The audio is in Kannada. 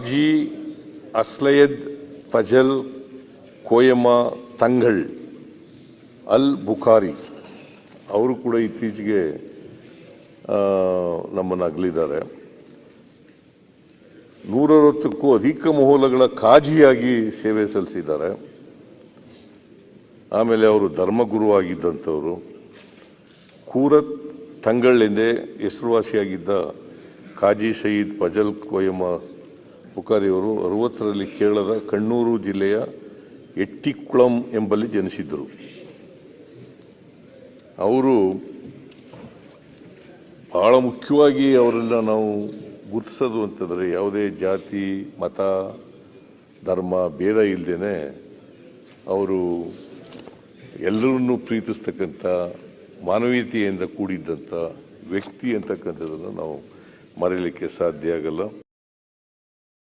ಜಿ ಅಸ್ಲಯದ್ ಫಜಲ್ ಕೋಯಮ ತಂಗಳ್ ಅಲ್ ಬುಖಾರಿ ಅವರು ಕೂಡ ಇತ್ತೀಚೆಗೆ ನಮ್ಮನ್ನು ಅಗಲಿದ್ದಾರೆ. 160ಕ್ಕೂ ಅಧಿಕ ಮಹೋಲಗಳ ಕಾಜಿಯಾಗಿ ಸೇವೆ ಸಲ್ಲಿಸಿದ್ದಾರೆ. ಆಮೇಲೆ ಅವರು ಧರ್ಮಗುರು ಆಗಿದ್ದಂಥವರು. ಕೂರತ್ ತಂಗಳ್ ಎಂದೇ ಹೆಸರುವಾಸಿಯಾಗಿದ್ದ ಕಾಜಿ ಶಹೀದ್ ಫಜಲ್ ಕೋಯಮ ಬುಖಾರಿಯವರು 60ರಲ್ಲಿ ಕೇರಳದ ಕಣ್ಣೂರು ಜಿಲ್ಲೆಯ ಎಟ್ಟಿಕುಳಂ ಎಂಬಲ್ಲಿ ಜನಿಸಿದ್ದರು. ಅವರು ಬಹಳ ಮುಖ್ಯವಾಗಿ ಅವರೆಲ್ಲ ನಾವು ಗುರುತಿಸೋದು ಅಂತಂದರೆ ಯಾವುದೇ ಜಾತಿ ಮತ ಧರ್ಮ ಭೇದ ಇಲ್ಲದೇನೆ ಅವರು ಎಲ್ಲರನ್ನೂ ಪ್ರೀತಿಸ್ತಕ್ಕಂಥ ಮಾನವೀಯತೆಯಿಂದ ಕೂಡಿದ್ದಂಥ ವ್ಯಕ್ತಿ ಅಂತಕ್ಕಂಥದ್ದನ್ನು ನಾವು ಮರೆಯಲಿಕ್ಕೆ ಸಾಧ್ಯ ಆಗಲ್ಲ.